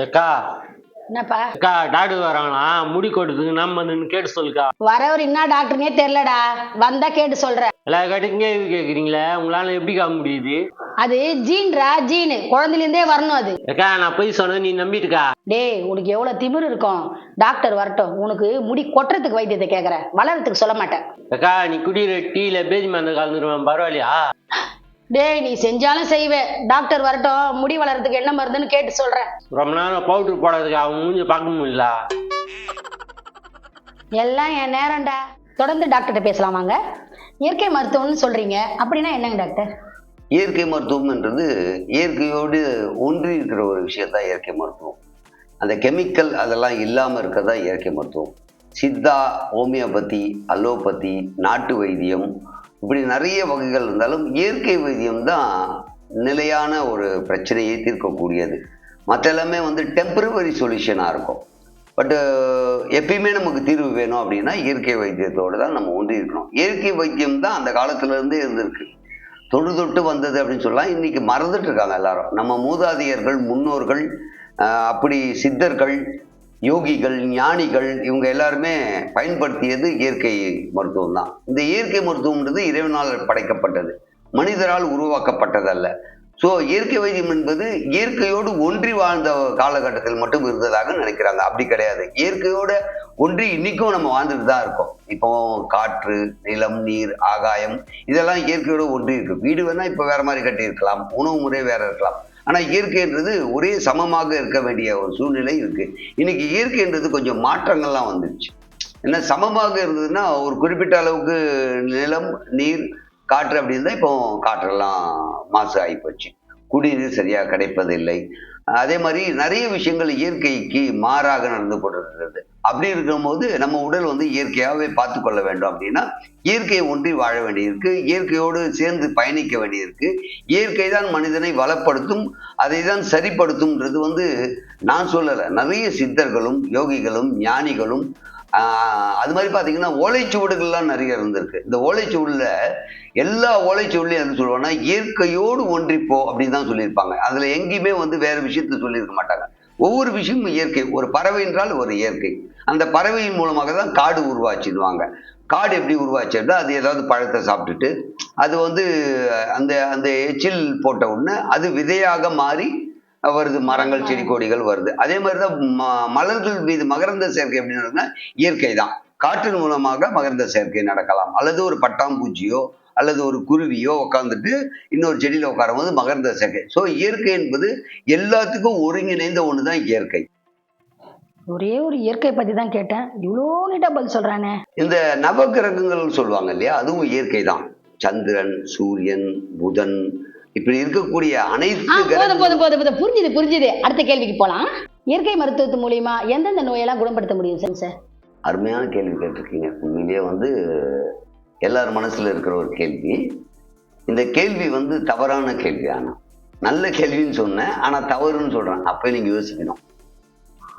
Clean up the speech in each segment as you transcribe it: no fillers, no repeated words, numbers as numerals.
அக்கா என்னப்பா அக்கா டாக்டர் வராங்களா முடி கொட்டுறதுக்கு நம்ம வந்து கேட்டு சொல்லுக்கா. வரவர் என்ன டாக்டர்னே தெரியலடா, வந்தா கேட்டு சொல்றேன். எல்லா கேட்டுங்க இது கேட்குறீங்களே, உங்களால எப்படிக்கா முடியுது? அது ஜீன்ரா, ஜீனு குழந்தையில இருந்தே வரணும் அது. அக்கா நான் போய் சொன்னது நீ நம்பிட்டுக்கா. டேய், உனக்கு எவ்வளவு திமிரு இருக்கும்? டாக்டர் வரட்டும், உனக்கு முடி கொட்டுறதுக்கு வைத்தியத்தை கேக்குற, வளர்றதுக்கு சொல்ல மாட்டேன். அக்கா நீ குடிக்கிற டீல பேதி மருந்து கலந்துருவேன், பரவாயில்லையா? டேய், நீ செஞ்சாலும் செய்வேன். டாக்டர் வரட்டும், முடி வளர்றதுக்கு என்ன மருந்துன்னு கேட்டு சொல்றேன். ரொம்ப நேரம் பவுடர் போடுறதுக்கு அவன் மூஞ்சி பார்க்க முடியல. எல்லாம் என் நேரம்டா. தொடர்ந்து டாக்டர்கிட்ட பேசலாம் வாங்க. இயற்கை மருத்துவம்னு சொல்றீங்க, அப்படின்னா என்னங்க டாக்டர்? இயற்கை மருத்துவம்ன்றது இயற்கையோடு ஒன்றி இருக்கிற ஒரு விஷயத்தான் இயற்கை மருத்துவம். அந்த கெமிக்கல் அதெல்லாம் இல்லாமல் இருக்கிறதா இயற்கை மருத்துவம். சித்தா, ஹோமியோபதி, அலோபதி, நாட்டு வைத்தியம், இப்படி நிறைய வகைகள் இருந்தாலும் இயற்கை வைத்தியம் தான் நிலையான ஒரு பிரச்சனையை தீர்க்கக்கூடியது. மற்ற எல்லாமே டெம்பரவரி சொல்யூஷனாக இருக்கும். பட்டு எப்பயுமே நமக்கு தீர்வு வேணும் அப்படின்னா இயற்கை வைத்தியத்தோடு தான் நம்ம ஒன்றி இருக்கணும். இயற்கை வைத்தியம் தான் அந்த காலத்திலேருந்தே இருந்திருக்கு, தொன்று தொட்டு வந்தது அப்படின்னு சொல்லலாம். இன்னைக்கு மறந்துட்டு இருக்காங்க எல்லாரும். நம்ம மூதாதையர்கள், முன்னோர்கள், அப்படி சித்தர்கள், யோகிகள், ஞானிகள், இவங்க எல்லாருமே பயன்படுத்தியது இயற்கை மருத்துவம் தான். இந்த இயற்கை மருத்துவம்ன்றது இறைவனால் படைக்கப்பட்டது, மனிதரால் உருவாக்கப்பட்டதல்ல. ஸோ இயற்கை வைத்தியம் என்பது இயற்கையோடு ஒன்றி வாழ்ந்த காலகட்டத்தில் மட்டும் இருந்ததாக நினைக்கிறாங்க. அப்படி கிடையாது. இயற்கையோட ஒன்றி இன்னைக்கும் நம்ம வாழ்ந்துட்டு தான் இருக்கோம். இப்போ காற்று, நிலம், நீர், ஆகாயம் இதெல்லாம் இயற்கையோடு ஒன்றி இருக்கு. வீடு வேணா இப்போ வேற மாதிரி கட்டியிருக்கலாம், உணவு முறை வேற இருக்கலாம். ஆனால் இயற்கைன்றது ஒரே சமமாக இருக்க வேண்டிய ஒரு சூழ்நிலை இருக்கு. இன்னைக்கு இயற்கைன்றது கொஞ்சம் மாற்றங்கள்லாம் வந்துருச்சு. ஏன்னா சமமாக இருந்ததுன்னா ஒரு குறிப்பிட்ட அளவுக்கு நிலம், நீர், காற்று அப்படின்னு தான் இப்போ காற்றெல்லாம் மாசு ஆகிப்போச்சு. குடிநீர் சரியாக கிடைப்பதில்லை. அதே மாதிரி நிறைய விஷயங்கள் இயற்கைக்கு மாறாக நடந்து கொண்டிருக்கிறது. அப்படி இருக்கும்போது நம்ம உடல் இயற்கையாகவே பார்த்து கொள்ள வேண்டும். அப்படின்னா இயற்கையை ஒன்றி வாழ வேண்டியிருக்கு, இயற்கையோடு சேர்ந்து பயணிக்க வேண்டியிருக்கு. இயற்கை தான் மனிதனை வளப்படுத்தும், அதை தான் சரிப்படுத்தும்ன்றது நான் சொல்லலை, நிறைய சித்தர்களும் யோகிகளும் ஞானிகளும். அது மாதிரி பார்த்தீங்கன்னா ஓலைச்சுவடுகள்லாம் நிறைய இருந்திருக்கு. இந்த ஓலைச்சுவடில் எல்லா ஓலைச்சுவடிலையும் என்ன சொல்லுவாங்கன்னா இயற்கையோடு ஒன்றிப்போ அப்படின்னு தான் சொல்லியிருப்பாங்க. அதில் எங்கேயுமே வேற விஷயத்த சொல்லியிருக்க மாட்டாங்க. ஒவ்வொரு விஷயமும் இயற்கை. ஒரு பறவை என்றால் ஒரு இயற்கை. அந்த பறவையின் மூலமாக தான் காடு உருவாச்சிடுவாங்க. காடு எப்படி உருவாச்சுன்னா அது ஏதாவது பழத்தை சாப்பிட்டுட்டு அது அந்த அந்த எச்சில் போட்ட உடனே அது விதையாக மாறி வருது, மரங்கள், செடி, கொடிகள் வருது. அதே மாதிரிதான் மலர்கள் மீது மகரந்த சேர்க்கை எப்படின்னா இயற்கை தான். காற்றின் மூலமாக மகரந்த சேர்க்கை நடக்கலாம், அல்லது ஒரு பட்டாம்பூச்சியோ அல்லது ஒரு குருவியோ உட்காந்துட்டு இன்னொரு செடியில உட்காரும் போது மகரந்த சேர்க்கை. ஸோ இயற்கை என்பது எல்லாத்துக்கும் ஒருங்கிணைந்த ஒண்ணுதான் இயற்கை. ஒரே ஒரு இயற்கை பத்தி தான் கேட்டேன், இவ்வளோ நீட்டா பதில் சொல்றானே. இந்த நவகிரகங்கள் சொல்லுவாங்க இல்லையா, அதுவும் இயற்கை தான். சந்திரன், சூரியன், புதன், இப்படி இருக்கக்கூடிய அனைத்து புரிஞ்சுது. அடுத்த கேள்விக்கு போலாம். இயற்கை மருத்துவத்து மூலியமா எந்தெந்த நோயெல்லாம் குணப்படுத்த முடியும் சார்? அருமையான கேள்வி கேட்டிருக்கீங்க. உண்மையிலேயே எல்லார் மனசுல இருக்கிற ஒரு கேள்வி. இந்த கேள்வி தவறான கேள்வி. ஆனா நல்ல கேள்வின்னு சொன்னேன், ஆனா தவறுன்னு சொல்றேன். அப்ப நீங்க யோசிக்கணும்.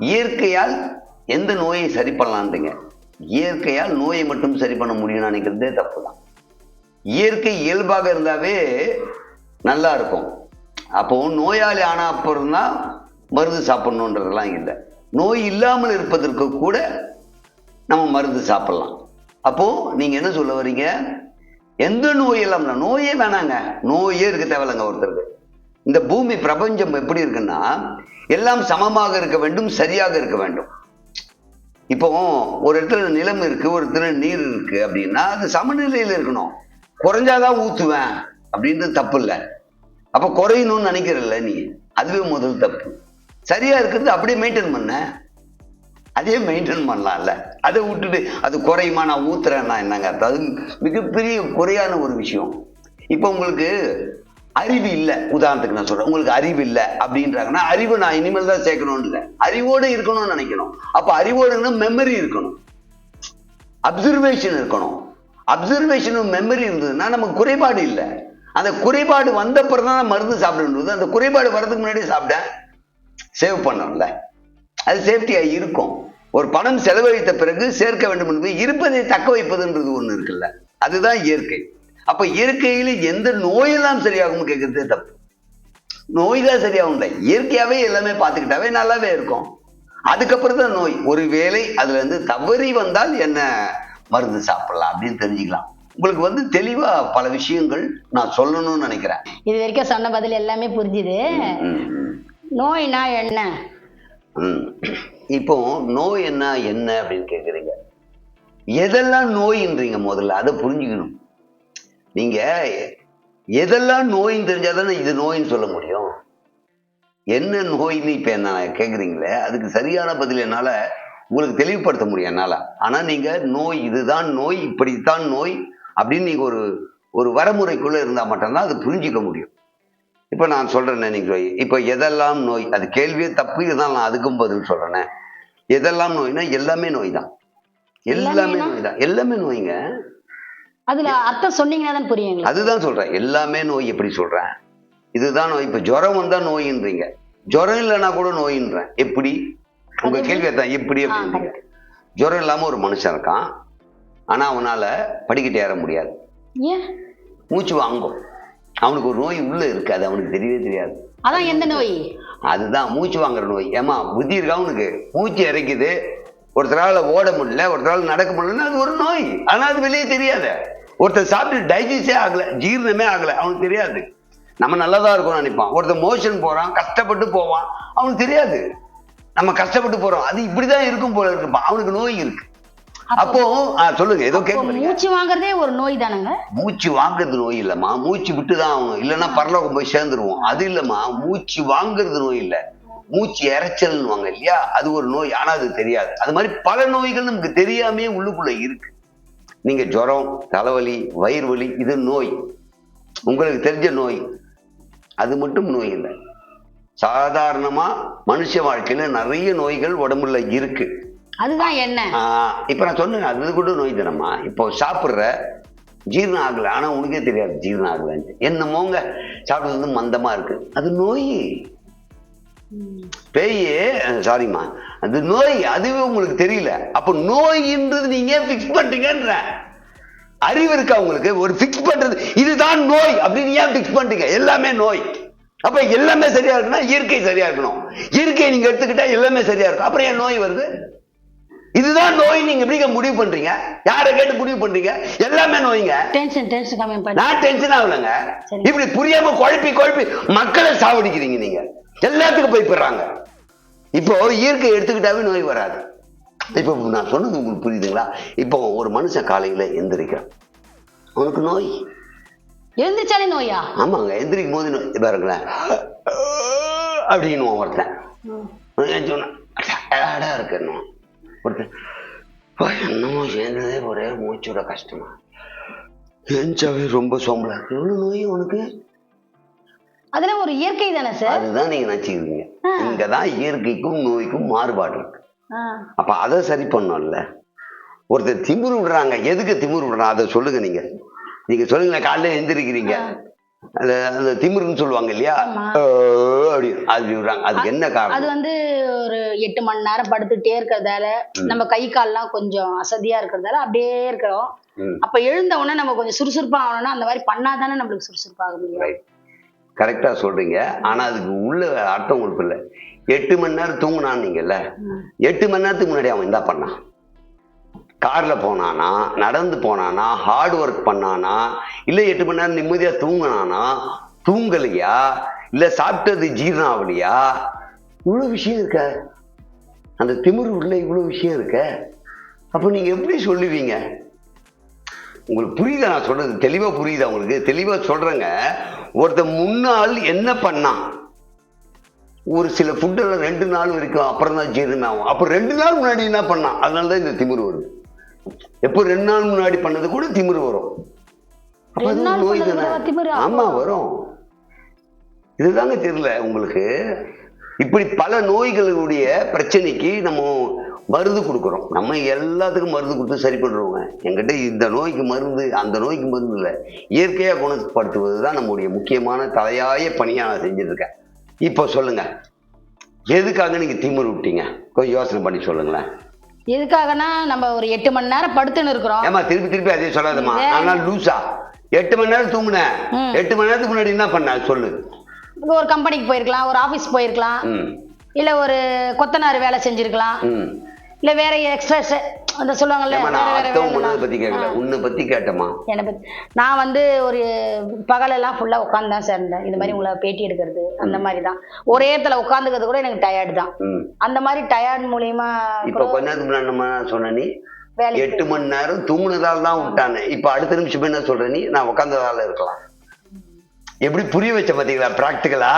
இயற்கையால் எந்த நோயை சரி பண்ணலான்றீங்க. இயற்கையால் நோயை மட்டும் சரி பண்ண முடியும்னு நினைக்கிறதே தப்பு தான். இயற்கை இயல்பாக இருந்தாவே நல்லா இருக்கும். அப்போ நோயாளி ஆன அப்புறம் தான் மருந்து சாப்பிடணுன்றதெல்லாம் இல்லை. நோய் இல்லாமல் இருப்பதற்கு கூட நம்ம மருந்து சாப்பிடலாம். அப்போ நீங்க என்ன சொல்ல வர்றீங்க? எந்த நோயெல்லாம் நோயே வேணாங்க, நோயே இருக்க தேவையில்லைங்க ஒருத்தருக்கு. இந்த பூமி பிரபஞ்சம் எப்படி இருக்குன்னா எல்லாம் சமமாக இருக்க வேண்டும், சரியாக இருக்க வேண்டும். இப்போ ஒரு இடத்துல நிலம் இருக்கு, ஒரு இடத்துல நீர் இருக்கு அப்படின்னா அது சமநிலையில் இருக்கணும். குறைஞ்சாதான் ஊத்துவேன் அப்படின்றது தப்பு இல்லை. அப்ப குறையணும்னு நினைக்கிறல்ல நீ, அதுவே முதல் தப்பு. சரியா இருக்கிறது அப்படியே மெயின்டைன் பண்ண, அதே மெயின்டைன் பண்ணலாம்ல. அதை விட்டுட்டு அது குறையுமா நான் ஊத்துறேன்னா என்னங்க அர்த்தம்? அது மிகப்பெரிய குறையான ஒரு விஷயம். இப்போ உங்களுக்கு அறிவு இல்லை, உதாரணத்துக்கு நான் சொல்றேன், உங்களுக்கு அறிவு இல்லை அப்படின்றாங்கன்னா அறிவு நான் இனிமேல் தான் சேர்க்கணும்னு இல்லை, அறிவோடு இருக்கணும்னு நினைக்கணும். அப்ப அறிவோடு மெமரி இருக்கணும், அப்சர்வேஷன் இருக்கணும். அப்சர்வேஷனும் மெமரி இருந்ததுன்னா நமக்கு குறைபாடு இல்லை. அந்த குறைபாடு வந்த பிறகுதான் மருந்து சாப்பிடுன்றது. அந்த குறைபாடு வர்றதுக்கு முன்னாடியே சாப்பிட்டேன், சேவ் பண்ணணும்ல, அது சேஃப்டியா இருக்கும். ஒரு பணம் செலவழித்த பிறகு சேர்க்க வேண்டும் என்பது இருப்பதை தக்க வைப்பதுன்றது ஒண்ணு இருக்குல்ல, அதுதான் இயற்கை. அப்ப இயற்கையில எந்த நோயெல்லாம் சரியாகும் கேட்கறதே தப்பு. நோய் தான் சரியாகும்ல. இயற்கையாவே எல்லாமே பார்த்துக்கிட்டாவே நல்லாவே இருக்கும். அதுக்கப்புறம் தான் நோய். ஒருவேளை அதுல இருந்து தவறி வந்தால் என்ன மருந்து சாப்பிடலாம் அப்படின்னு தெரிஞ்சுக்கலாம். உங்களுக்கு தெளிவா பல விஷயங்கள் நான் சொல்லணும்னு நினைக்கிறேன். இது வரைக்கும் சொன்ன பதில் எல்லாமே புரிஞ்சுது. நோய்னா என்ன? இப்போ நோய் என்ன அப்படின்னு கேக்குறீங்க. எதெல்லாம் நோயின்றீங்க முதல்ல அதை புரிஞ்சுக்கணும். நீங்க எதெல்லாம் நோயின்னு தெரிஞ்சாதானே இது நோயின்னு சொல்ல முடியும். என்ன நோயின்னு இப்ப என்ன கேக்குறீங்களே, அதுக்கு சரியான பதில் என்னால உங்களுக்கு தெளிவுபடுத்த முடியும் என்னால. ஆனா நீங்க நோய், இதுதான் நோய், இப்படித்தான் நோய் அப்படின்னு நீங்க ஒரு வரமுறைக்குள்ள இருந்தா மட்டும்தான் அது புரிஞ்சிக்க முடியும். இப்ப நான் சொல்றேன், நீங்க இப்ப எதெல்லாம் நோய், அது கேள்வியே தப்பு. இதுதான் நான் அதுக்கும் பதில் சொல்றேனே. எதெல்லாம் நோய்னா எல்லாமே நோய் தான். எல்லாமே நோய் தான். எல்லாமே நோய்ங்க. அதுல அர்த்தம் சொன்னீங்கன்னா தான் புரியுங்களா? அதுதான் சொல்றேன், எல்லாமே நோய். எப்படி சொல்றேன்? இதுதான் நோய். இப்ப ஜுரம் வந்தா நோயின்றீங்க, ஜுரம் இல்லைன்னா கூட நோயின்றேன். எப்படி? உங்க கேள்வி தான் எப்படி அப்படின்றீங்க. ஜுரம் இல்லாம ஒரு மனுஷன் இருக்கான், ஆனா அவனால படிக்கட்டு ஏற முடியாது, மூச்சு வாங்கும். அவனுக்கு ஒரு நோய் உள்ள இருக்காது, அவனுக்கு தெரியவே தெரியாது. அதான் எந்த நோய்? அதுதான் மூச்சு வாங்குற நோய். ஏமா புத்தி இருக்கா அவனுக்கு? மூச்சு இறைக்குது, ஒருத்தரால ஓட முடியல, ஒருத்தரால நடக்க முடியலன்னா அது ஒரு நோய். ஆனா அது வெளியே தெரியாது. ஒருத்தர் சாப்பிட்டு டைஜஸ்டே ஆகல, ஜீரணமே ஆகல, அவனுக்கு தெரியாது. நம்ம நல்லதா இருக்கும்னு நினைப்பான். ஒருத்தர் மோஷன் போறான், கஷ்டப்பட்டு போவான், அவனுக்கு தெரியாது நம்ம கஷ்டப்பட்டு போறோம், அது இப்படிதான் இருக்கும் போல இருக்குப்பான், அவனுக்கு நோய் இருக்கு. அப்போ சொல்லுங்க, ஏதோ கேட்க. மூச்சு வாங்குறதே ஒரு நோய் தானங்க? மூச்சு வாங்குறது நோய் இல்லம்மா, மூச்சு விட்டுதான் ஆகணும், இல்லைன்னா பரலோகம் போய் சேர்ந்துருவோம். அது இல்லம்மா, மூச்சு வாங்குறது நோய் இல்ல, மூச்சு இறைச்சல்னு வாங்க இல்லையா, அது ஒரு நோய். ஆனா அது தெரியாது. அது மாதிரி பல நோய்கள் நமக்கு தெரியாமே உள்ளுக்குள்ள இருக்கு. நீங்க ஜுரம், தலைவலி, வயிறு வலி, இது நோய், உங்களுக்கு தெரிஞ்ச நோய். அது மட்டும் நோய் இல்லை. சாதாரணமா மனுஷ வாழ்க்கையில நிறைய நோய்கள் உடம்புல இருக்கு. அதுதான் என்ன? இப்ப நான் சொன்னேன், அது கூட நோய் தானம்மா. இப்போ சாப்பிடுற, ஜீரணம் ஆகல, ஆனா உனக்கே தெரியாது ஜீரணம் ஆகலன்னு. என்னமோங்க சாப்பிடுறது மந்தமா இருக்கு, அது நோய். பேயே சாரிம்மா, அது நோய், அதுவே உங்களுக்கு தெரியல. அப்ப நோய்ன்றது நீங்க பிக்ஸ் பண்றீங்கன்ற அறிவு இருக்கா உங்களுக்கு? ஒரு பிக்ஸ் பண்றது இதுதான் நோய் அப்படின்னு ஏன் பிக்ஸ் பண்றீங்க? எல்லாமே நோய். அப்ப எல்லாமே சரியா இருக்குன்னா இயற்கை சரியா இருக்கணும். இயற்கையை நீங்க எடுத்துக்கிட்டா எல்லாமே சரியா இருக்கும், அப்புறம் ஏன் நோய் வருது? இதுதான் நோய் நீங்க எப்படி முடிவு பண்றீங்க? யாரை கேட்டு முடிவு பண்றீங்க? எல்லாமே நோய்ங்க. நான் டென்ஷன் ஆகலங்க. இப்படி புரியாம குழப்பி மக்களை சாவடிக்கிறீங்க நீங்க. எல்லாத்துக்கும் போய் போயிடுறாங்க. இப்போ இயற்கை எடுத்துக்கிட்டாவே நோய் வராது. இப்போ நான் சொன்னது உங்களுக்கு புரியுதுங்களா? இப்போ ஒரு மனுஷன் காலையில எந்திரிக்கிறான், அவனுக்கு நோய். எழுந்திரிச்சாலே நோயா? ஆமாங்க, எந்திரிக்கும் போது நோய் பாருங்களேன் அப்படின்னு ஒருத்தன் சொன்னா இருக்கணும். ஒருத்தன் என்னமோ சேர்ந்ததே ஒரே மூச்சோட கஷ்டமா, எஞ்சாவே ரொம்ப சோம்பலா இருக்கு, எவ்வளவு நோய் உனக்கு? அதெல்லாம் ஒரு இயற்கை தானே சார்? அதுதான் நீங்க நினைச்சுக்கிறீங்க. இங்கதான் இயற்கைக்கும் நோய்க்கும் மாறுபாடு இருக்கு. அப்ப அதை சரி பண்ணோம்ல. ஒருத்தர் திமிரு விடுறாங்க, எதுக்கு திமிரு விடுறான் அதை சொல்லுங்க. நீங்க சொல்லுங்க, காலையில எந்திரிக்கிறீங்க, அந்த திமிருன்னு சொல்லுவாங்க இல்லையா, அப்படி அது விடுறாங்க. அதுக்கு என்ன காரணம்? அது ஒரு 8 மணி நேரம் படுத்துட்டே இருக்கிறதால, நம்ம கை கால்லாம் கொஞ்சம் அசதியா இருக்கிறதால அப்படியே இருக்கிறோம். அப்ப எழுந்த உடனே நம்ம கொஞ்சம் சுறுசுறுப்பா ஆகணும்னா அந்த மாதிரி பண்ணாதானே நம்மளுக்கு சுறுசுறுப்பாக முடியும். கரெக்டா சொல்றீங்க. ஆனா அதுக்கு உள்ள அர்த்தம் உங்களுக்கு இல்லை. 8 மணி நேரம் தூங்கினான்னு நீங்கல்ல, 8 மணி நேரத்துக்கு முன்னாடி அவன் என்ன பண்ணான்? கார்ல போனானா, நடந்து போனானா, ஹார்ட் ஒர்க் பண்ணானா, இல்ல 8 மணி நேரம் நிம்மதியா தூங்கினானா, தூங்கலையா, இல்ல சாப்பிட்டது ஜீரணம் ஆகலையா? இவ்வளவு விஷயம் இருக்க, அந்த திமிரு உள்ள இவ்வளவு விஷயம் இருக்க. அப்ப நீங்க எப்படி சொல்லுவீங்க? உங்களுக்கு புரியுதா நான் சொல்றது? தெளிவா புரியுதா உங்களுக்கு? தெளிவா சொல்றேங்க. ஒருத்த முன்னாள் என்ன பண்ணான், ஒரு சில ஃபுட்டெல்லாம் 2 நாள் வரைக்கும் அப்புறம் தான் ஜீரணம் ஆகும். அப்ப 2 நாள் முன்னாடி என்ன பண்ணான்? அதனாலதான் இந்த திமிரு வருது. எப்போ 2 நாள் முன்னாடி பண்ணது கூட திமிரு வரும். அப்ப அது நோய் தானே? ஆமா வரும். இதுதாங்க தெரியல உங்களுக்கு. இப்படி பல நோய்களுடைய பிரச்சனைக்கு நம்ம மருந்து கொடுக்குறோம். நம்ம எல்லாத்துக்கும் மருந்து கொடுத்து சரி பண்றோங்க. என்கிட்ட இந்த நோய்க்கு மருந்து, அந்த நோய்க்கு மருந்து இல்லை, இயற்கையா குணப்படுத்துவது தான் நம்முடைய முக்கியமான தலையாய பணியா நான் செஞ்சுட்டு இருக்கேன். இப்போ சொல்லுங்க, எதுக்காக நீங்க திமிரு விட்டீங்க? கொஞ்சம் யோசனை பண்ணி சொல்லுங்களேன். எதுக்காகனா, நம்ம ஒரு 8 மணி நேரம் படுத்துன்னு இருக்கிறோம். ஏமா திருப்பி அதே சொல்லாதம்மா. ஆனால் லூசா 8 மணி நேரம் தூங்குனேன், 8 மணி நேரத்துக்கு முன்னாடி என்ன பண்ண சொல்லு. ஒரு கம்பெனிக்கு போயிருக்கலாம், ஒரு ஆபீஸ் போயிருக்கலாம், இல்ல ஒரு கொத்தனார் வேலை செஞ்சிருக்கலாம், இல்ல வேற எக்ஸ்ட்ரா அந்த சொல்லுவாங்கல்ல. உன்னை பத்தி கேட்டமா? என்னை பத்தி நான் வந்து ஒரு பகலெல்லாம் ஃபுல்லா உட்காந்து தான் சார் இருந்தேன். இந்த மாதிரி உங்களை பேட்டி எடுக்கிறது அந்த மாதிரி தான். ஒரே இடத்துல உட்காந்துக்கிறது கூட எனக்கு டயர்டு தான். அந்த மாதிரி டயர்ட் மூலியமா இப்ப கொஞ்ச நேரத்துக்கு முன்னாடி நம்ம சொன்ன நீ 8 மணி நேரம் தூங்குனதால தான் விட்டானே. இப்ப அடுத்த நிமிஷம் என்ன சொல்ற நீ? நான் உட்காந்ததால இருக்கலாம். எப்படி புரிய வச்ச பாத்தீங்களா பிராக்டிகலா?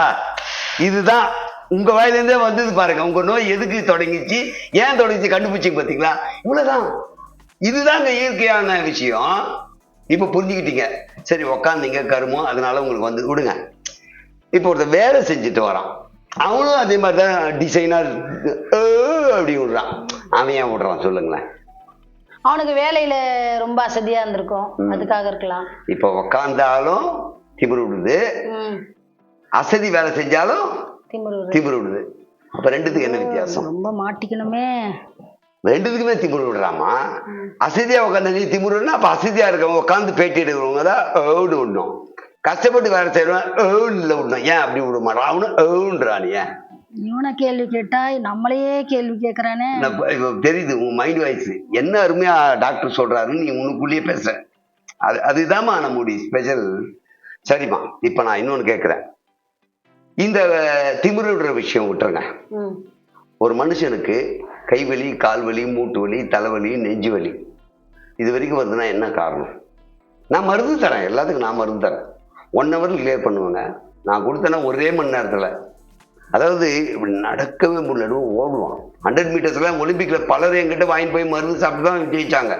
இதுதான் உங்க வாயிலிருந்தே வந்தது பாருங்க. உங்க நோய் எதுக்கு தொடங்கிச்சு, ஏன் தொடங்கிச்சு கண்டுபிடிச்சிங்க பாத்தீங்களா? இவ்வளவுதான். இதுதாங்க இயற்கையான விஷயம். இப்ப புரிஞ்சுக்கிட்டீங்க. சரி உக்காந்தீங்க கருமம், அதனால உங்களுக்கு வந்து விடுங்க. இப்ப ஒருத்தர் வேலை செஞ்சுட்டு வரான், அவனும் அதே மாதிரிதான் டிசைனர் அப்படி விடுறான். அவன் ஏன் விடுறான் சொல்லுங்களேன்? அவனுக்கு வேலையில ரொம்ப அசதியா இருந்திருக்கும், அதுக்காக இருக்கலாம். இப்ப உக்காந்தாலும் திமிரு விடுது, அசதி வேலை செஞ்சாலும் திமிரு விடுது. அப்ப ரெண்டுத்துக்கு என்ன வித்தியாசம்? ரொம்ப மாட்டிக்கணுமே. ரெண்டுத்துக்குமே திமிரு விடுறாமா? அசதியா உட்காந்து திமிருன்னா அப்ப அசதியா இருக்கவங்க உட்காந்து பேட்டி எடுக்கிறவங்க தான் விடணும். கஷ்டப்பட்டு வேலை செய்யறவன் விடணும். ஏன் அப்படி விட மாட்டான்? அவனு ஏன் இவனை கேள்வி கேட்டா நம்மளையே கேள்வி கேட்கறானே. தெரியுது உங்க மைண்ட் வாய்ஸ் என்ன அருமையா டாக்டர் சொல்றாருன்னு நீ உனக்குள்ளேயே பேசுற. அதுதான்மா நம்முடைய ஸ்பெஷல். சரிம்மா, இப்ப நான் இன்னொன்னு கேட்கிறேன். இந்த திமிருன்ற விஷயம் விட்டுருங்க. ஒரு மனுஷனுக்கு கைவலி, கால்வலி, மூட்டு வலி, தலைவலி, நெஞ்சு வலி இது வரைக்கும் வருதுன்னா என்ன காரணம்? நான் மருந்து தரேன், எல்லாத்துக்கும் நான் மருந்து தரேன். 1 hour கிளியர் பண்ணுவேங்க. நான் கொடுத்தேன்னா ஒரே மணி நேரத்துல. அதாவது இப்படி நடக்கவே முடியல, ஓடுவான். 100 மீட்டர்ஸ்ல ஒலிம்பிக்ல பலர் என்கிட்ட வாங்கி போய் மருந்து சாப்பிட்டு தான் ஜெயிச்சாங்க.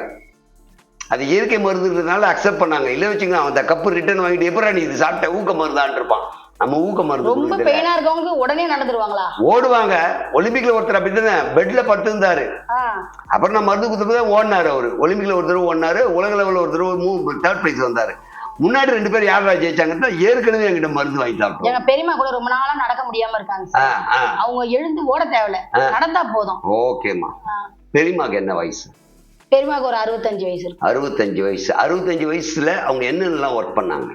அது இயற்கை மருந்துன்றதுனால அக்செப்ட் பண்ணாங்க. இல்ல வச்சுங்க அவன் அந்த கப்பு ரிட்டர்ன் வாங்கிட்டு எப்படா நீ இது சாப்பிட்ட ஊக்க மருந்தான்னு இருப்பான். நம்ம ஊக்க மருந்து ரொம்ப பெயினா இருக்கவங்க உடனே நடந்துருவாங்களா? ஓடுவாங்க. ஒலிம்பிக்ல ஒருத்தர் அப்படித்தானே பெட்ல படுத்திருந்தாரு. அப்புறம் நான் மருந்து கொடுத்தப்பதான் ஓடினாரு அவரு. ஒலிம்பிக்ல ஒரு தடவை ஓடினாரு, உலக லெவலில் ஒரு தடவை 3rd பிரைஸ் வந்தாரு. முன்னாடி 2 பேர் யாரா ஜெயிச்சாங்கன்னா ஏற்கனவே என்கிட்ட மருந்து வாங்கி சாப்பிட்டோம். எங்க பெரியமா கூட ரொம்ப நாளா நடக்க முடியாம இருக்காங்க. அவங்க எழுந்து ஓட தேவையில்ல, நடந்தா போதும். ஓகேமா. பெரியமாக்கு என்ன வயசு? பெரியமாக்கு ஒரு 65 வயசு இருக்கு. 65 வயசு. 65 வயசுல அவங்க என்னென்னலாம் ஒர்க் பண்ணாங்க?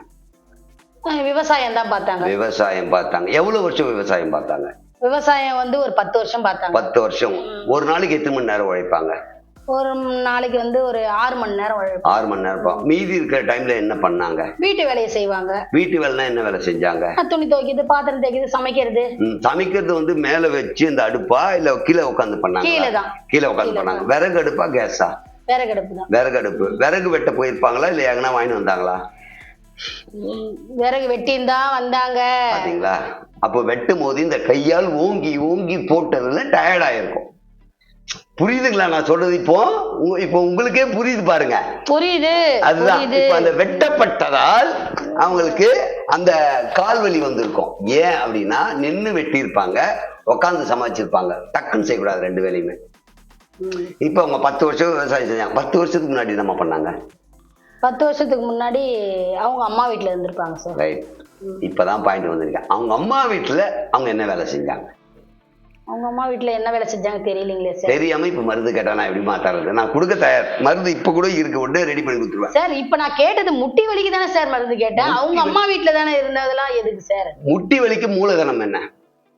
விவசாயம் தான் பார்த்தாங்க. விவசாயம் பார்த்தாங்க. எவ்வளவு வருஷம் விவசாயம் பார்த்தாங்க? விவசாயம் வந்து ஒரு 10 வருஷம் பார்த்தாங்க. 10 வருஷம். ஒரு நாளைக்கு எத்தனை மணி நேரம் உழைப்பாங்க? ஒரு நாளைக்கு வந்து ஒரு 6 மணி நேரம் உழைப்பாங்க. 6 மணி நேரம். மீதி இருக்கிற டைம்ல என்ன பண்ணாங்க? வீட்டு வேலையை செய்வாங்க. வீட்டு வேலைனா என்ன வேலை செஞ்சாங்க? துணி துவைக்கிறது, பாத்திரம் தேய்க்கிறது, சமைக்கிறது. சமைக்கிறது வந்து மேல வச்சு இந்த அடுப்பா இல்ல கீழே உட்காந்து பண்ணாங்க? கீழேதான். கீழே உட்காந்து பண்ணாங்க. விறகு அடுப்பா கேஸா? விறகு அடுப்பு தான். விறகு அடுப்பு. விறகு வெட்ட போயிருப்பாங்களா இல்ல எங்கன்னா வாங்கிட்டு வந்தாங்களா? விறகு வெட்டின்னு தான் வந்தாங்க. பாத்தீங்களா? அப்போ வெட்டும் போது இந்த கையால் ஓங்கி ஓங்கி போட்டதுல டயர்ட் ஆயிருக்கும். புரியுதுங்களா நான் சொல்றது? இப்போ உங்களுக்கே புரியுது பாருங்க. புரியுது. அதுதான் இப்ப அந்த வெட்டப்பட்டதால் அவங்களுக்கு அந்த கால்வலி வந்திருக்கும். ஏன் அப்படின்னா நின்று வெட்டி இருப்பாங்க, உட்காந்து சமாளிச்சிருப்பாங்க. டக்குன்னு செய்யக்கூடாது 2 வேலையுமே. இப்ப அவங்க 10 வருஷம் விவசாயம் செஞ்சாங்க. 10 வருஷத்துக்கு முன்னாடி என்ன பண்ணாங்க? 10 வருஷத்துக்கு முன்னாடி அவங்க அம்மா வீட்டுல இருந்திருப்பாங்க சார். ரைட். இப்பதான் பாயிண்ட் வந்திருக்கேன். அவங்க அம்மா வீட்டுல அவங்க என்ன வேலை செஞ்சாங்க? அவங்க அம்மா வீட்டுல என்ன வேலை செஞ்சாங்க தெரியலீங்களே சார். தெரியாம இப்ப மருந்து கேட்டா நான் எப்படி மாத்தாறது? நான் கொடுக்க தயார். மருந்து இப்ப கூட இருக்கு, உடனே ரெடி பண்ணி கொடுத்துருவேன் சார். இப்ப நான் கேட்டது முட்டி வலிக்கு தானே சார் மருந்து கேட்டேன். அவங்க அம்மா வீட்டுல தானே இருந்ததெல்லாம் எதுக்கு சார்? முட்டி வலிக்கு மூலதனம் என்ன?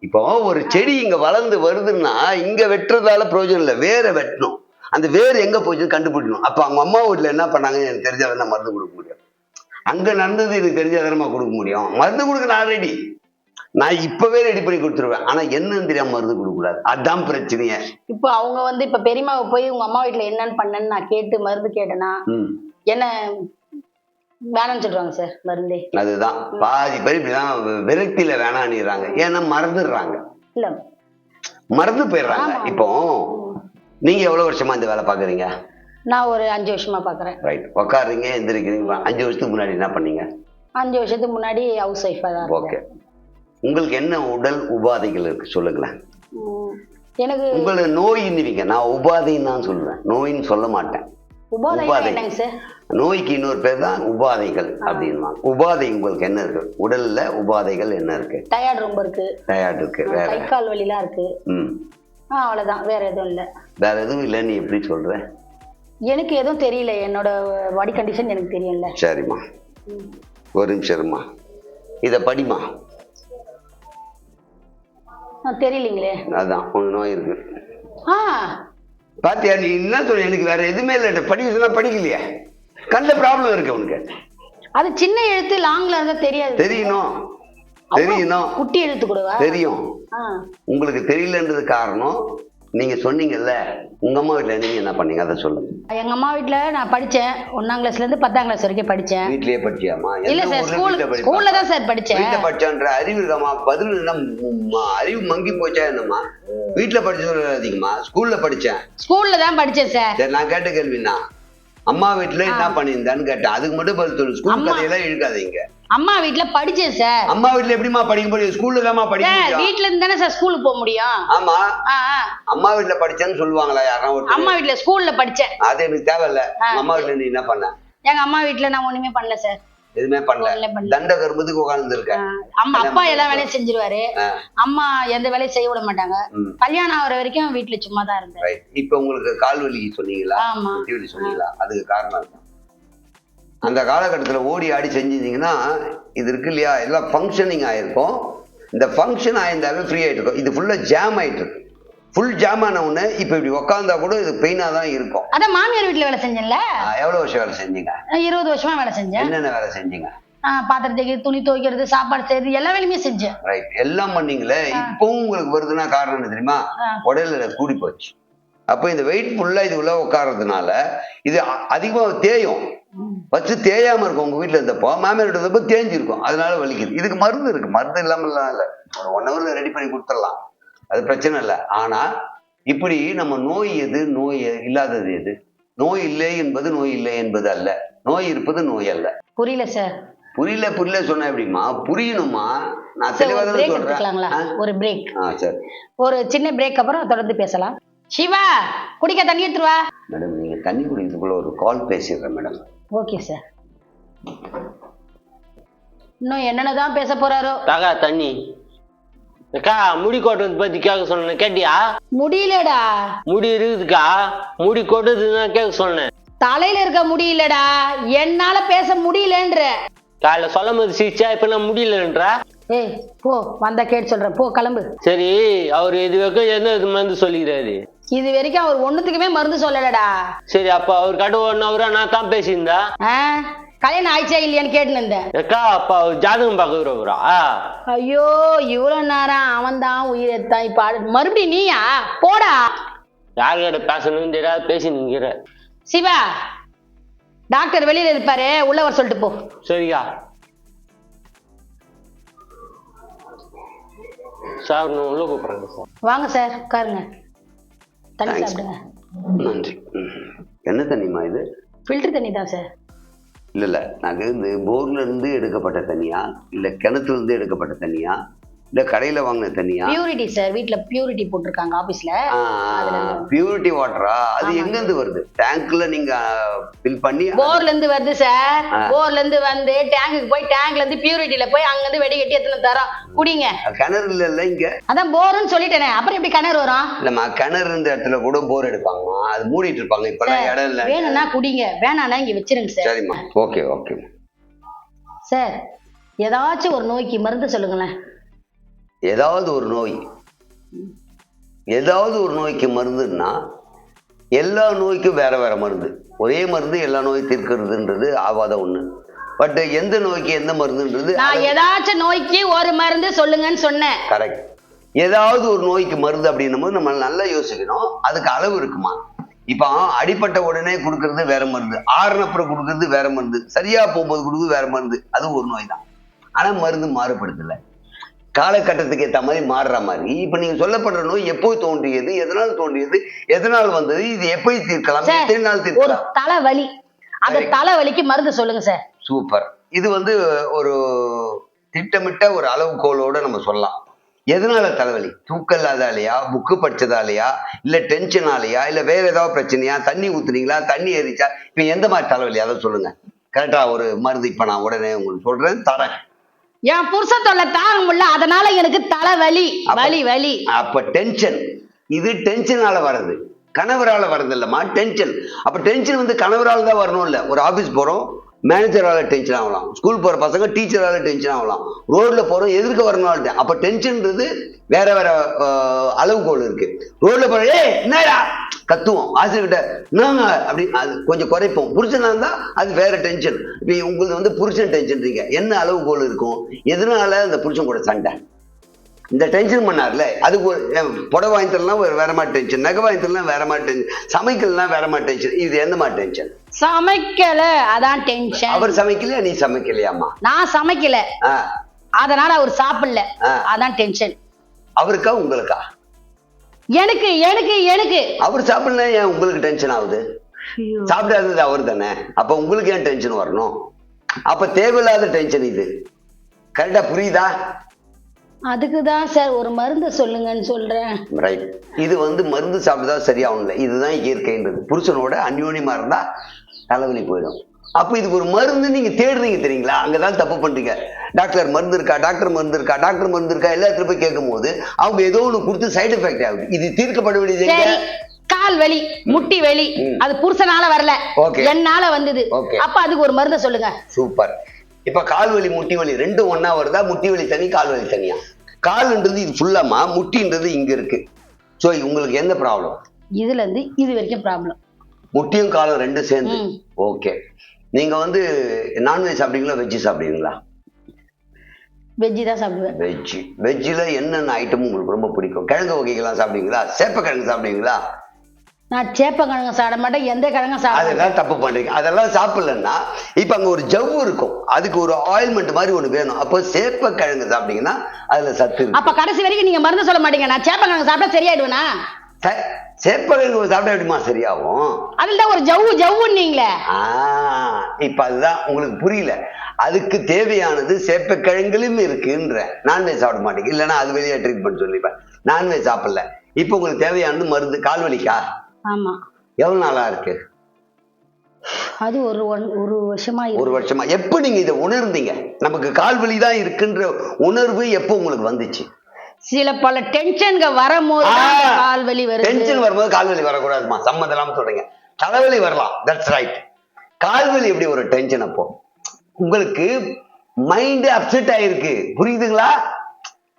இப்போ ஒரு செடி இங்க வளர்ந்து வருதுன்னா இங்க வெட்டுறதால பிரயோஜனம் இல்லை, வேற வெட்டணும். அந்த வேர் எங்க போச்சுன்னு கண்டுபிடிக்கணும். அப்ப அவங்க அம்மா வீட்டுல என்ன பண்ணாங்கன்னு எனக்கு தெரிஞ்சாதான் மருந்து கொடுக்க முடியும். அங்க நடந்தது எனக்கு தெரிஞ்சாதானமா கொடுக்க முடியும். மருந்து கொடுக்க நான் ரெடி, நான் இப்பவே ரெடி பண்ணி கொடுத்துருவேன். ஆனா என்னன்னு தெரியாம மருந்து கொடுக்க கூடாது. அதான் பிரச்சனையே. இப்ப அவங்க வந்து இப்ப பெரியமாவை போய் உங்க அம்மா வீட்டுல என்னன்னு பண்ணேன்னு நான் கேட்டு மருந்து கேட்டேன்னா என்ன வேணாம்னு சொல்றாங்க சார் மருந்தே. அதுதான் பாதி பேர் இப்படிதான் விரக்தியில வேணான்னுறாங்க. ஏன்னா மறந்துடுறாங்க, இல்ல மறந்து போயிடுறாங்க. இப்போ நீங்க எவ்வளவு வருஷமா இந்த வேலை பாக்குறீங்க? நான் ஒரு 5 வருஷமா பாக்குறேன். ரைட். உட்காருங்க, எந்திரிக்கிறீங்க. 5 வருஷத்துக்கு முன்னாடி என்ன பண்ணீங்க? 5 வருஷத்துக்கு முன்னாடி ஹவுஸ் ஒய்ஃபா தான். ஓகே. உங்களுக்கு என்ன உடல் உபாதைகள் இருக்கு சொல்லுங்களேன். எனக்கு உங்களை நோயின்னுவீங்க, நான் உபாதைன்னு தான் சொல்றேன், நோயின்னு சொல்ல மாட்டேன். உபாதை. நோய்க்கு இன்னொரு பேர் தான் உபாதைகள் அப்படின்னு. உபாதை உங்களுக்கு என்ன இருக்கு? உடல்ல உபாதைகள் என்ன இருக்கு? டயர்ட் ரொம்ப இருக்கு. டயர்ட் இருக்கு. வேற கை கால் வலிலாம் இருக்கு. அவ்வளவுதான், வேற எதுவும் இல்ல. வேற எதுவும் இல்ல. நீ எப்படி சொல்ற? எனக்கு எதுவும் தெரியல, என்னோட பாடி கண்டிஷன் எனக்கு தெரியல. சரிம்மா, ஒரு நிமிஷம்மா, இத படிமா. தெரியலீங்களே. அதான் உனக்கு நோய் இருக்கு. ஆ பாத்தியா நீ என்ன சொல்ற, எனக்கு வேற எதுவுமே இல்லை, படிக்க சொன்னா படிக்கலையா, கண்ணில் ப்ராப்ளம் இருக்கு உனக்கு. அது சின்ன எழுத்து லாங்ல இருந்தா தெரியாது. தெரியணும் தெரியணும். குட்டி எழுத்து கூடவா தெரியும். உங்களுக்கு தெரியலன்றது காரணம் நீங்க சொன்னீங்கல்ல, உங்க அம்மா வீட்டுல நீங்க என்ன பண்ணீங்க அதை சொல்லுங்க. எங்க அம்மா வீட்டுல நான் படிச்சேன், 1ஆம் கிளாஸ்ல இருந்து 10ஆம் கிளாஸ் வரைக்கும் படிச்சேன். வீட்லயே படிச்சியாமா? இல்ல சார், ஸ்கூல்ல தான் சார் படிச்சேன். வீட்டுல படிச்சான்ற அறிவு இருக்காமா? பதில் என்ன அறிவு மங்கி போச்சா என்னமா? வீட்டுல படிச்சது அதிகமா? ஸ்கூல்ல படிச்சேன். ஸ்கூல்ல தான் படிச்சேன் சார். சரி, நான் கேட்ட கேள்வினா அம்மா வீட்டுல என்ன பண்ணியிருந்தான்னு கேட்டேன், அதுக்கு மட்டும் பதில் சொல்லு. ஸ்கூல் கதையெல்லாம் இழுக்காதீங்க. அம்மா வீட்டுல படிச்சேன் சார். அம்மா வீட்டுல எப்படிமா படிக்க முடியும்? ஸ்கூல்ல தான்மா படிக்க முடியும். வீட்டுல இருந்து தானே சார் ஸ்கூலுக்கு போக முடியும். ஆமா, அம்மா வீட்டுல படிச்சேன்னு சொல்லுவாங்களா யாரும்? அம்மா வீட்டுல ஸ்கூல்ல படிச்சேன். அது எனக்கு தேவையில்ல. அம்மா வீட்டுல நீ என்ன பண்ண? எங்க அம்மா வீட்டுல நான் ஒண்ணுமே பண்ணல சார். எதுவுமே பண்ணல. தண்ட கரும்புக்கு உட்கார்ந்து இருக்க. அம்மா அப்பா எல்லா வேலையும் செஞ்சிருவாரு, அம்மா எந்த வேலையும் செய்ய விட மாட்டாங்க. கல்யாணம் ஆகுற வரைக்கும் வீட்டுல சும்மா தான் இருந்தேன். இப்ப உங்களுக்கு கால் வலி சொன்னீங்களா, முட்டி வலி சொன்னீங்களா, அதுக்கு காரணம் இருக்கும். அந்த காலகட்டத்துல ஓடி ஆடி செஞ்சிருந்தீங்கன்னா இது இருக்கு இல்லையா, எல்லாம் ஃபங்க்ஷனிங் ஆயிருக்கும். இந்த ஃபங்க்ஷன் ஆயிருந்தாவே ஃப்ரீ ஆயிட்டு இருக்கும். இது ஃபுல்லா ஜாம் ஆயிட்டு இருக்கு. ஃபுல் ஜாம் ஆன உடனே இப்ப இப்படி உட்காந்தா கூட இது பெயினா தான் இருக்கும். அதான் மாமியார் வீட்டுல வேலை செஞ்சேன்ல. எவ்வளவு வருஷம் வேலை செஞ்சீங்க? 20 வருஷமா வேலை செஞ்சேன். என்னென்ன வேலை செஞ்சீங்க? பாத்திரம் தேய்க்கிறது, துணி துவைக்கிறது, சாப்பாடு செய்யறது, எல்லா வேலையுமே செஞ்சேன். ரைட், எல்லாம் பண்ணீங்களே. இப்பவும் உங்களுக்கு வருதுன்னா காரணம் என்ன தெரியுமா? உடல்ல கூடி போச்சு. அப்ப இந்த வெயிட் ஃபுல்லா இது உள்ள உட்கார்றதுனால இது அதிகமா தேயும். ஃபர்ஸ்ட் தேயாம இருக்கும். உங்க வீட்டுல இருந்தப்போ மாமியார் இருந்தப்போ தேஞ்சிருக்கும், அதனால வலிக்குது. இதுக்கு மருந்து இருக்கு. மருந்து இல்லாமலாம் இல்லை, 1 ஹவர்ல ரெடி பண்ணி கொடுத்துடலாம், அது பிரச்சனை இல்லை. ஆனா இப்படி நம்ம நோய் எது, நோய் இல்லாதது எது? நோய் இல்லை என்பது நோய் இல்லை என்பது அல்ல, நோய் இருப்பது நோய் அல்ல. புரியல சார். புரியல சொன்ன எப்படிமா புரியணுமா? நான் தெளிவாக சொல்றேன். ஒரு பிரேக். சரி, ஒரு சின்ன பிரேக், அப்புறம் தொடர்ந்து பேசலாம். சிவா, குடிக்க தண்ணி எடுத்துருவா. மேடம், நீங்க தண்ணி குடிக்கிறதுக்குள்ள ஒரு கால் பேசிடுறேன் மேடம். Okay sir. இன்னும் என்னென்னதான் பேச போறாரோ. காக்கா தண்ணி. அக்கா முடி கொட்டுறது பத்தி கேட்க சொன்னேன், கேட்டியா? முடியலடா. முடி இருக்குதுக்கா, முடி கொட்டுறதுதான் கேட்க சொன்னேன். தலையில இருக்க முடியலடா, என்னால பேச முடியலன்ற. காலைல சொல்லும் போது சிரிச்சா, இப்ப நான் முடியலன்றா. ஏய் போ, வந்தா கேட்டு சொல்றேன், போ கிளம்பு. சரி, அவர் இது வரைக்கும் என்ன மருந்து சொல்லிக்கிறாரு? இது வரைக்கும் அவர் ஒண்ணுத்துக்குமே மருந்து சொல்லலடா. சரி, அப்ப அவர் கடை 1 ஹவரா நான் தான் பேசியிருந்தா? கல்யாணம் ஆயிடுச்சா இல்லையான்னு கேட்டு இருந்தேன். அக்கா, அப்ப அவர் ஜாதகம் பார்க்கிறா? ஐயோ, இவ்வளவு நேரம் அவன் தான் உயிரெத்தான், இப்ப மறுபடியும் நீயா? போடா. யார்கிட்ட பேசணும்னு தெரியாது, பேசி நிக்கிற. சிவா, டாக்டர் வெளியில இருப்பாரு, உள்ளவர் சொல்லிட்டு போ. சரிக்கா. சார், நான் உள்ள கூப்பிடுறேங்க சார். வாங்க சார், உட்காருங்க, தண்ணி சாப்பிடுங்க. நன்றி. என்ன தண்ணிமா இது? ஃபில்டர் தண்ணி தான் சார். இல்ல, நாங்க இந்த போர்ல இருந்து எடுக்கப்பட்ட தண்ணியா, இல்ல கிணத்துல இருந்து எடுக்கப்பட்ட தண்ணியா, இல்ல கடையில வாங்கின தண்ணியா? பியூரிட்டி சார், வீட்ல பியூரிட்டி போட்டிருக்காங்க ஆபீஸ்ல. பியூரிட்டி வாட்டரா? அது எங்க இருந்து வருது? டேங்க்ல நீங்க ஃபில் பண்ணி? போர்ல இருந்து வருது சார். போர்ல இருந்து வந்து டேங்குக்கு போய், டேங்க்ல இருந்து பியூரிட்டில போய், அங்க இருந்து வெடிகட்டி எத்தனை தரோம், குடிங்க. கிணறு இல்ல இங்க? அதான் போர்னு சொல்லிட்டேனே, அப்புறம் எப்படி கிணறு வரும்? இல்லம்மா, கிணறு இருந்த இடத்துல கூட போர் எடுப்பாங்கம்மா, அது மூடிட்டு இருப்பாங்க. இப்ப இடம் இல்ல. வேணும்னா குடிங்க, வேணாம்னா இங்க வச்சிருங்க சார். சரிம்மா, ஓகே ஓகே. சார், ஏதாச்சும் ஒரு நோய்க்கு மருந்து சொல்லுங்களேன். ஏதாவது ஒரு நோய்க்கு மருந்துன்னா, எல்லா நோய்க்கும் வேற வேற மருந்து. ஒரே மருந்து எல்லா நோய் தீர்க்கிறதுன்றது ஆவாத ஒண்ணு. பட் எந்த நோய்க்கு எந்த மருந்துன்றது, நான் ஏதாச்சும் நோய்க்கு ஒரு மருந்து சொல்லுங்கன்னு சொன்னேன். கரெக்ட். ஏதாவது ஒரு நோய்க்கு மருந்து அப்படின்னும் போது நம்ம நல்லா யோசிக்கணும், அதுக்கு அளவு இருக்குமா? இப்ப அடிப்பட்ட உடனே கொடுக்கறது வேற மருந்து, ஆறுனப்புறம் கொடுக்கறது வேற மருந்து, சரியா போகும்போது கொடுக்குறது வேற மருந்து. அது ஒரு நோய் தான். ஆனா மருந்து மாறுபடுத்தல, காலகட்டத்துக்கு ஏற்ற மாதிரி மாறுற மாதிரி. இப்ப நீங்க சொல்லப்படுற நோய் எப்போ தோன்றியது, எதனால் தோன்றியது, எதனால் வந்தது, இது எப்படி தீர்க்கலாம், எத்தனை நாள் தீர்க்கலாம்? தலைவலி, அந்த தலைவலிக்கு மருந்து சொல்லுங்க சார். சூப்பர். இது ஒரு திட்டமிட்ட ஒரு அளவுகோலோட நம்ம சொல்லலாம். எதனால தலைவலி? தூக்கம் இல்லாதாலையா, புக்கு படிச்சதாலையா, இல்ல டென்ஷனாலையா, இல்ல வேற ஏதாவது பிரச்சனையா, தண்ணி ஊத்துனீங்களா, தண்ணி ஏறிச்சா, இப்ப எந்த மாதிரி தலைவலி அதை சொல்லுங்க. கரெக்டா ஒரு மருந்து இப்ப நான் உடனே உங்களுக்கு சொல்றேன், தரேன். என் புருஷன் தொல்லை தாங்க முடியல, அதனால எனக்கு தலைவலி. வலி. அப்ப டென்ஷன், இது டென்ஷனால வர்றது, கணவரால வர்றது இல்லம்மா, டென்ஷன். அப்ப டென்ஷன் கணவரால தான் வரணும் இல்ல? ஒரு ஆபீஸ் போறோம், மேனேஜரால டென்ஷன் ஆகலாம், ஸ்கூல் போற பசங்க டீச்சரால டென்ஷன் ஆகலாம், ரோட்ல போறோம் எதிர்க்க வரணும். அப்ப டென்ஷன்ன்றது வேற வேற அளவுகோல் இருக்கு. ரோட்ல போற என்னடா கத்துவோம், ஆசிரியர்கிட்ட என்னங்க அப்படி அது கொஞ்சம் குறைப்போம். புருஷனா இருந்தா அது வேற டென்ஷன். இப்ப உங்களுக்கு வந்து புருஷன் டென்ஷன் என்ன அளவுகோல் இருக்கும், எதனால அந்த புருஷன் கூட சண்டை, இந்த டென்ஷன் பண்ணார்ல அதுக்கு புடவை வாங்கி தரலாம் வேற மாதிரி டென்ஷன், நகை வாங்கி தரலாம் வேற மாதிரி டென்ஷன், சமைக்கலாம் வேற மாதிரி டென்ஷன். இது எந்த மாதிரி டென்ஷன்? சமைக்கல அதான் டென்ஷன். அவர் சமைக்கலையா நீ சமைக்கலையாமா? நான் சமைக்கல அதனால அவர் சாப்பிடல அதான் டென்ஷன். அவருக்கா உங்களுக்கா? எனக்கு எனக்கு எனக்கு அவர் சாப்பிடல ஏன் உங்களுக்கு டென்ஷன் ஆகுது? சாப்பிடாதது அவர் தானே, அப்ப உங்களுக்கு ஏன் டென்ஷன் வரணும்? அப்ப தேவையில்லாத டென்ஷன் இது. கரெக்டா புரியுதா? அதுக்குதான் சார் ஒரு மருந்து சொல்லுங்கன்னு சொல்றேன். ரைட். இது வந்து மருந்து சாப்பிட்டா சரியாகும்ல, இதுதான் இயற்கைன்றது. புருஷனோட அந்யோன்யமா இருந்தா தலைவலி போயிடும். அப்ப இதுக்கு ஒரு மருந்து நீங்க தேடுறீங்க தெரியுங்களா, அங்கதான் தப்பு பண்றீங்க. டாக்டர் மருந்து இருக்கா, டாக்டர் மருந்து இருக்கா, டாக்டர் மருந்து இருக்கா எல்லாத்துல போய் கேட்கும் போது அவங்க ஏதோ ஒண்ணு கொடுத்து சைடு எஃபெக்ட் ஆகுது. இது தீர்க்கப்பட வேண்டியது. கால் வலி, முட்டி வலி, அது புருஷனால வரல, என்னால வந்தது. அப்ப அதுக்கு ஒரு மருந்து சொல்லுங்க. சூப்பர். இப்ப கால் வலி முட்டி வலி ரெண்டும் ஒன்னா வருதா? முட்டி வலி தனி, கால் வலி தனியா? கால்ன்றது இது ஃபுல்லாமா, முட்டின்றது இங்க இருக்கு. சோ உங்களுக்கு எந்த ப்ராப்ளம்? இதுல இருந்து இது வரைக்கும் ப்ராப்ளம். முட்டியும் காலும் ரெண்டும் சேர்ந்து. ஓகே. நீங்க வந்து நான்வெஜ் சாப்பிடுவீங்களா, வெஜ் சாப்பிடுவீங்களா? வெஜ் தான் சாப்பிடுவேன். வெஜ். வெஜ்ல என்னென்ன ஐட்டம் உங்களுக்கு ரொம்ப பிடிக்கும்? கிழங்கு வகைகள்லாம் சாப்பிடுவீங்களா? சேப்பக்கிழங்கு சாப்பிடுவீங்களா? நான் சேப்பக்கிழங்கு சாப்பிட மாட்டேன், எந்த கிழங்கும் சாப்பிட. அதெல்லாம் தப்பு பண்றீங்க. அதெல்லாம் சாப்பிடலன்னா இப்ப அங்க ஒரு ஜவ்வு இருக்கும், அதுக்கு ஒரு ஆயில்மெண்ட் மாதிரி ஒண்ணு வேணும். அப்போ சேப்பக்கிழங்கு சாப்பிட்டீங்கன்னா அதுல சத்து இருக்கு. அப்ப கடைசி வரைக்கும் நீங்க மருந்து சொல்ல மாட்டீங்க, நான் சேப்பக்கிழங்கு சாப்பிட்டா சரியாயிடுவேனா? சேப்பக்கிழங்கு சாப்பிட்டா எப்படிமா சரியாகும்? அதுல ஒரு ஜவ்வு ஜவ்வுன்னீங்களே. இப்ப அதுதான் உங்களுக்கு புரியல. அதுக்கு தேவையானது சேப்பக்கிழங்குலும் இருக்குன்ற. நான்வெஜ் சாப்பிட மாட்டேங்க, இல்லைன்னா அது வெளியே ட்ரீட்மெண்ட் சொல்லிப்பேன். நான்வெஜ் சாப்பிடல. இப்ப உங்களுக்கு தேவையானது மருந்து கால்வலிக்கா? ஆமா. எவ்வளவு நாளா இருக்கு அது? ஒரு வருஷமா. ஒரு வருஷமா. எப்ப நீங்க இதை உணர்ந்தீங்க நமக்கு கால்வலி தான் இருக்குன்ற உணர்வு எப்போ உங்களுக்கு வந்துச்சு? சில பல டென்ஷன்க வரும்போது கால்வலி வருது. டென்ஷன் வரும்போது கால்வலி வரக்கூடாதுமா, சம்மந்தம் இல்லாம சொல்றீங்க. தலைவலி வரலாம், தட்ஸ் ரைட். கால்வலி எப்படி ஒரு டென்ஷன்? அப்போ உங்களுக்கு மைண்ட் அப்செட் ஆயிருக்கு, புரியுதுங்களா?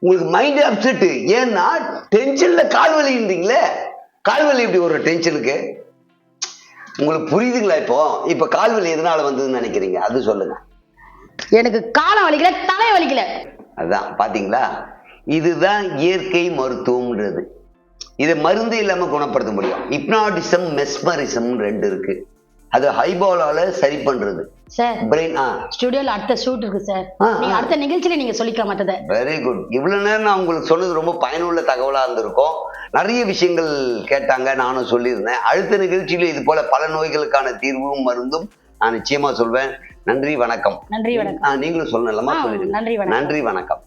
உங்களுக்கு மைண்ட் அப்செட். ஏன்னா டென்ஷன்ல கால்வலின்றீங்களே, கால்வலி எப்படி ஒரு டென்ஷனுக்கு? உங்களுக்கு புரியுதுங்களா? இப்ப கால்வலி எதனால வந்ததுன்னு நினைக்கிறீங்க, அது சொல்லுங்க. எனக்கு காலம் வலிக்கல, தலை வலிக்கல. அதான் பாத்தீங்களா, இதுதான் இயற்கை மருத்துவம்ன்றது. இதை மருந்து இல்லாம குணப்படுத்த முடியும். ஹிப்னாட்டிசம், மெஸ்மரிசம் ரெண்டு இருக்கு. அது ஹைபாலால சரி பண்றது. சார் பிரெயின் ஸ்டுடியோல அடுத்த ஷூட் இருக்கு சார், நீங்க அடுத்த நிகழ்ச்சியில நீங்க சொல்லிக்கலாம் மத்தத. Very good. இவ்வளவு நேரம் நான் உங்களுக்கு சொன்னது ரொம்ப பயனுள்ள தகவலா இருந்திருக்கும். நிறைய விஷயங்கள் கேட்டாங்க, நானும் சொல்லியிருந்தேன். அடுத்த நிகழ்ச்சியில இது போல பல நோய்களுக்கான தீர்வும் மருந்தும் நான் நிச்சயமா சொல்வேன். நன்றி வணக்கம். நன்றி வணக்கம். நீங்களும் சொல்லலாமா? சொல்லிடுங்க. நன்றி வணக்கம்.